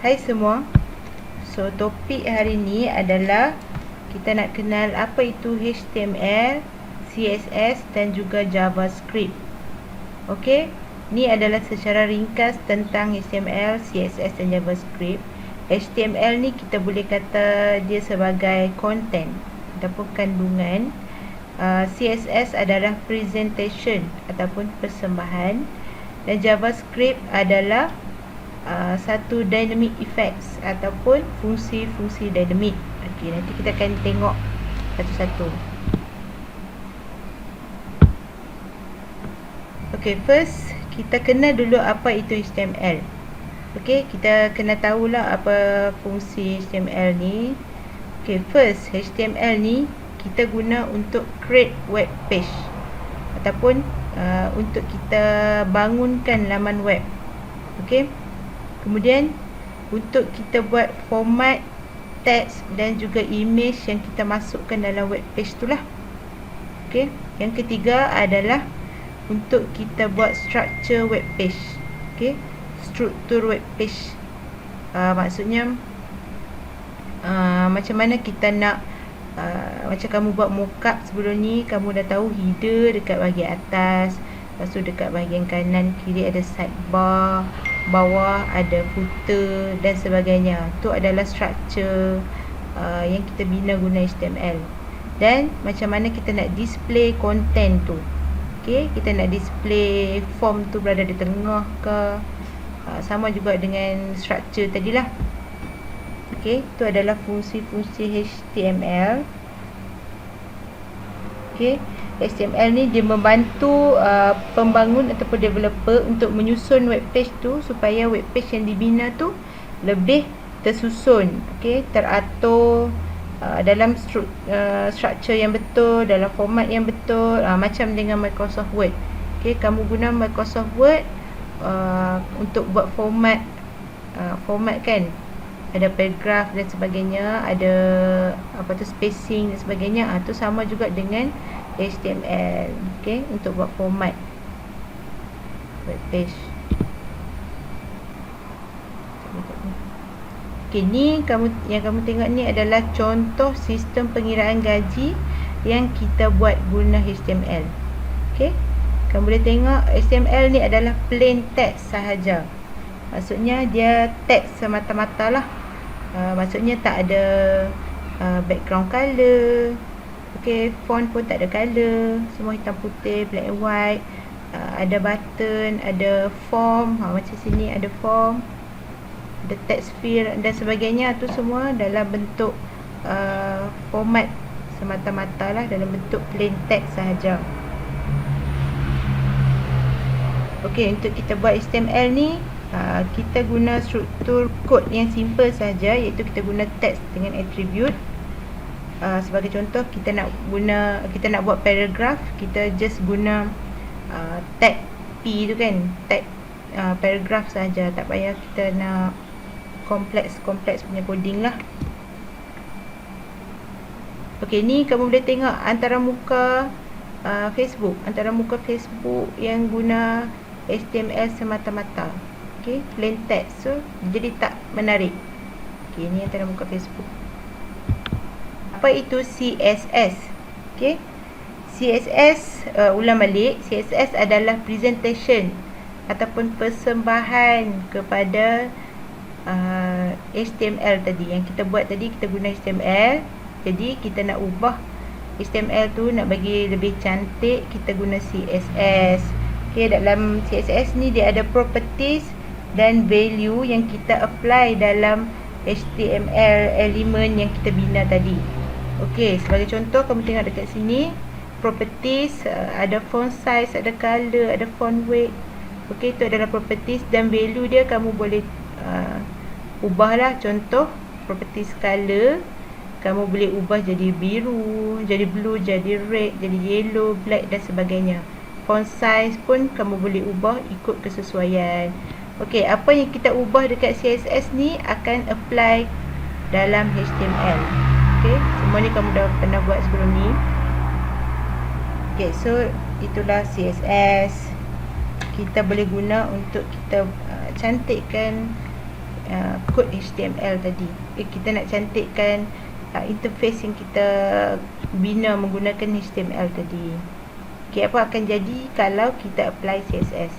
Hai semua. So topik hari ni adalah kita nak kenal apa itu HTML, CSS dan juga JavaScript. Okey, ni adalah secara ringkas tentang HTML, CSS dan JavaScript. HTML ni kita boleh kata dia sebagai content ataupun kandungan. CSS adalah presentation ataupun persembahan, dan JavaScript adalah satu dynamic effects ataupun fungsi-fungsi dynamic. Okey, nanti kita akan tengok satu-satu. Okey, first kita kenal dulu apa itu HTML. Okey, kita kena tahulah apa fungsi HTML ni. Okey, first HTML ni kita guna untuk create web page ataupun untuk kita bangunkan laman web. Okey. Kemudian untuk kita buat format teks dan juga image yang kita masukkan dalam web page tu lah. Okey. Yang ketiga adalah untuk kita buat structure web page. Okey. Struktur web page. Maksudnya macam mana kita nak macam kamu buat mockup sebelum ni, kamu dah tahu header dekat bahagian atas, lepas tu dekat bahagian kanan kiri ada sidebar, bawah ada footer dan sebagainya. Tu adalah structure yang kita bina guna HTML. Dan macam mana kita nak display content tu. Okey, kita nak display form tu berada di tengah ke, sama juga dengan structure tadilah. Okey, tu adalah fungsi-fungsi HTML. Okey, HTML ni dia membantu pembangun ataupun developer untuk menyusun web page tu supaya web page yang dibina tu lebih tersusun, okey, teratur dalam struktur yang betul, dalam format yang betul, macam dengan Microsoft Word. Okey, kamu guna Microsoft Word untuk buat format kan, ada paragraf dan sebagainya, ada apa tu spacing dan sebagainya. Tu sama juga dengan HTML. Okey, untuk buat format web page. Okey, ni yang kamu tengok ni adalah contoh sistem pengiraan gaji yang kita buat guna HTML. Okey, kamu boleh tengok HTML ni adalah plain text sahaja. Maksudnya dia teks semata-mata lah. Maksudnya tak ada background color. Okey, font pun tak ada color, semua hitam putih, black and white. Ada button, ada form, macam sini ada form, ada text field dan sebagainya. Tu semua dalam bentuk format semata-mata lah, dalam bentuk plain text sahaja. Okey, untuk kita buat HTML ni kita guna struktur kod yang simple saja, iaitu kita guna text dengan attribute. Sebagai contoh, kita nak buat paragraph, kita just guna tag P tu kan, tag paragraph saja, tak payah kita nak kompleks punya coding lah. Okey, ni kamu boleh tengok antara muka Facebook yang guna HTML semata-mata. Okey, plain text, so jadi tak menarik. Okey, ni antara muka Facebook. Apa itu CSS? Okey, CSS, ulang balik, CSS adalah presentation ataupun persembahan kepada HTML tadi. Yang kita buat tadi, kita guna HTML. Jadi kita nak ubah HTML tu, nak bagi lebih cantik, kita guna CSS. Okey, dalam CSS ni dia ada properties dan value yang kita apply dalam HTML element yang kita bina tadi. Okey, sebagai contoh kamu tengok dekat sini, properties, ada font size, ada color, ada font weight. Okey, itu adalah properties, dan value dia kamu boleh ubahlah. Contoh, properties color kamu boleh ubah jadi biru, jadi blue, jadi red, jadi yellow, black dan sebagainya. Font size pun kamu boleh ubah ikut kesesuaian. Okey, apa yang kita ubah dekat CSS ni akan apply dalam HTML. Okey, semua ni kamu dah pernah buat sebelum ni. Okey, so itulah CSS. Kita boleh guna untuk kita cantikkan kod HTML tadi. Kita nak cantikkan interface yang kita bina menggunakan HTML tadi. Apa akan jadi kalau kita apply CSS?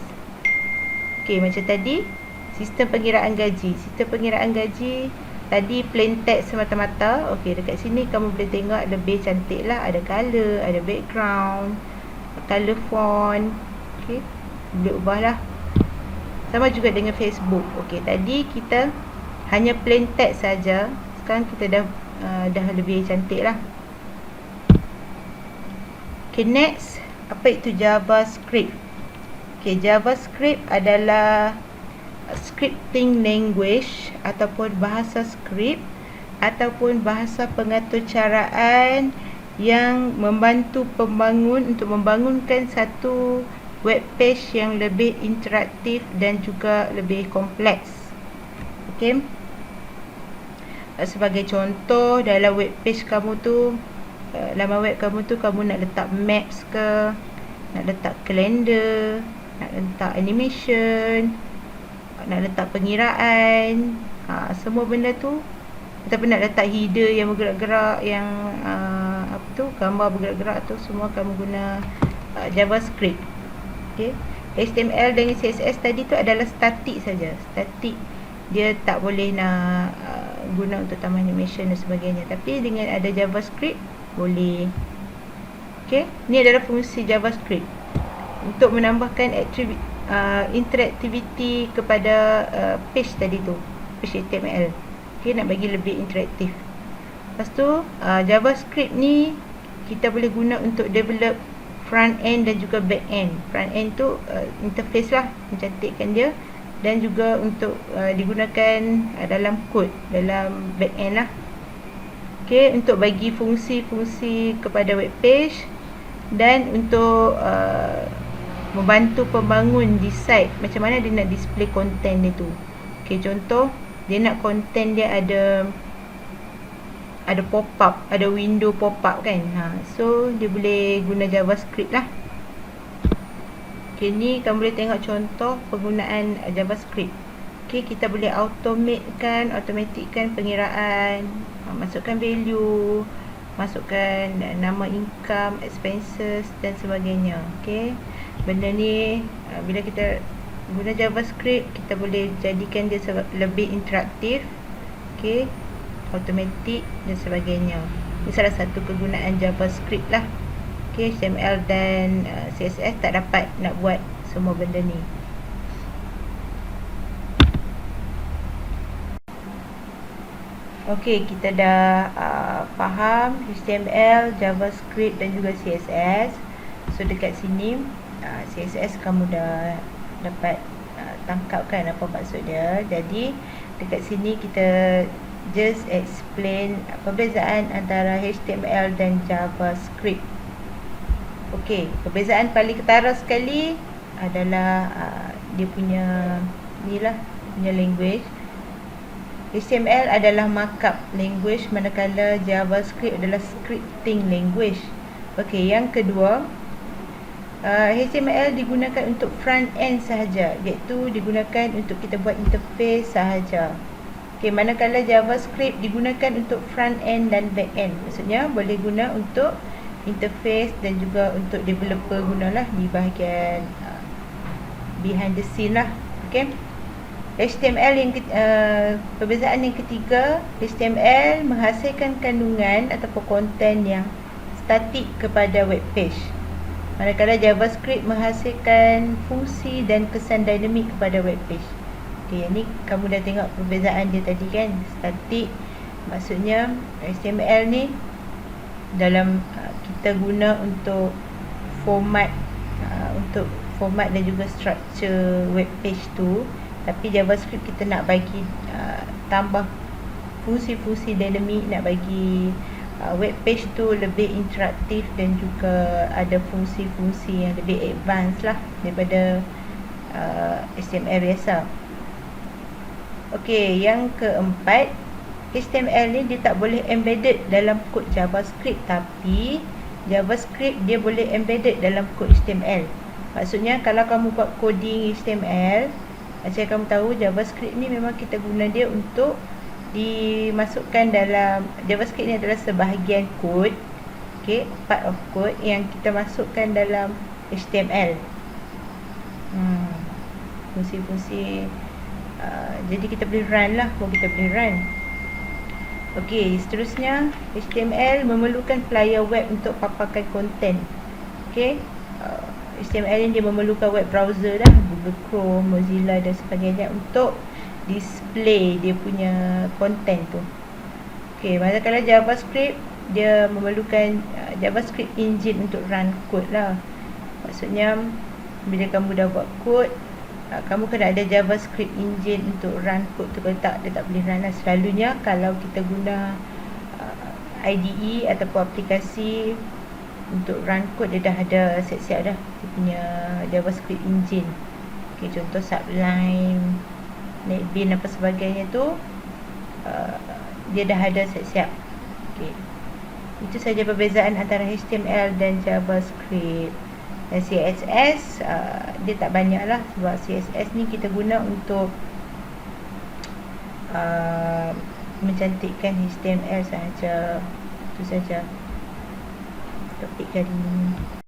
Macam tadi, sistem pengiraan gaji. Sistem pengiraan gaji tadi plain text semata-mata. Dekat sini kamu boleh tengok lebih cantik lah. Ada color, ada background, color font. Boleh ubah lah. Sama juga dengan Facebook. Tadi kita hanya plain text saja. Sekarang kita dah lebih cantik lah. Next, apa itu JavaScript? JavaScript adalah scripting language ataupun bahasa skrip ataupun bahasa pengatur caraan yang membantu pembangun untuk membangunkan satu web page yang lebih interaktif dan juga lebih kompleks. Sebagai contoh, dalam web page kamu tu, laman web kamu tu, kamu nak letak maps ke, nak letak kalender, nak letak animation, nak letak pengiraan, semua benda tu, ataupun nak letak header yang bergerak-gerak, yang gambar bergerak-gerak tu, semua kamu guna JavaScript. HTML dengan CSS tadi tu adalah statik saja. Statik, dia tak boleh nak guna untuk tambah animation dan sebagainya. Tapi dengan ada JavaScript boleh. Ni adalah fungsi JavaScript untuk menambahkan interaktiviti kepada page tadi tu, page HTML. Nak bagi lebih interaktif. Lepas tu JavaScript ni kita boleh guna untuk develop front end dan juga back end. Front end tu interface lah, mencantikkan dia, dan juga untuk digunakan dalam kod, dalam back end lah. Untuk bagi fungsi-fungsi kepada web page, dan untuk membantu pembangun decide macam mana dia nak display content dia tu. Contoh, dia nak content dia ada pop-up, ada window pop-up kan. So dia boleh guna JavaScript lah. Ni kamu boleh tengok contoh penggunaan JavaScript. Kita boleh automatikkan pengiraan, masukkan value, masukkan nama income, expenses dan sebagainya. Benda ni bila kita guna JavaScript, kita boleh jadikan dia lebih interaktif, automatik dan sebagainya. Ini salah satu kegunaan JavaScript lah. HTML dan CSS tak dapat nak buat semua benda ni. Kita dah faham HTML, JavaScript dan juga CSS. So dekat sini CSS kamu dah dapat tangkap kan apa maksud dia. Jadi dekat sini kita just explain perbezaan antara HTML dan JavaScript. Perbezaan paling ketara sekali adalah dia punya punya language. HTML adalah markup language, manakala JavaScript adalah scripting language. Yang kedua, HTML digunakan untuk front end sahaja, iaitu digunakan untuk kita buat interface sahaja. Manakala JavaScript digunakan untuk front end dan back end. Maksudnya boleh guna untuk interface dan juga untuk developer gunalah di bahagian behind the scene lah. HTML yang perbezaan yang ketiga, HTML menghasilkan kandungan ataupun konten yang statik kepada web page, manakala JavaScript menghasilkan fungsi dan kesan dinamik kepada web page. Yang ni kamu dah tengok perbezaan dia tadi kan. Statik maksudnya HTML ni dalam kita guna untuk format dan juga structure web page tu. Tapi JavaScript kita nak bagi tambah fungsi-fungsi dinamik, nak bagi web page tu lebih interaktif dan juga ada fungsi-fungsi yang lebih advance lah daripada HTML biasa. Yang keempat, HTML ni dia tak boleh embedded dalam kod JavaScript, tapi JavaScript dia boleh embedded dalam kod HTML. Maksudnya kalau kamu buat coding HTML, Macam kamu tahu, JavaScript ni memang kita guna dia untuk dimasukkan dalam, JavaScript ni adalah sebahagian kod, okay, part of code yang kita masukkan dalam HTML. Fungsi-fungsi, jadi kita boleh run lah, kita boleh run. Okey, seterusnya HTML memerlukan flyer web untuk paparkan konten. Okey, HTML ni dia memerlukan web browser dah, Google Chrome, Mozilla dan sebagainya, untuk display dia punya konten tu. Okey, manakala JavaScript dia memerlukan JavaScript engine untuk run code lah. Maksudnya bila kamu dah buat kod, kamu kena ada JavaScript engine untuk run code tu. Kalau tak, dia tak boleh run lah. Selalunya kalau kita guna IDE ataupun aplikasi untuk run code, dia dah ada siap-siap dah dia punya JavaScript engine. Okay, contoh Sublime, NetBeans apa sebagainya tu, dia dah ada siap-siap. Okay, itu saja perbezaan antara HTML dan JavaScript. Dan CSS dia tak banyak lah, sebab CSS ni kita guna untuk mencantikkan HTML sahaja. Itu saja topik kali ini.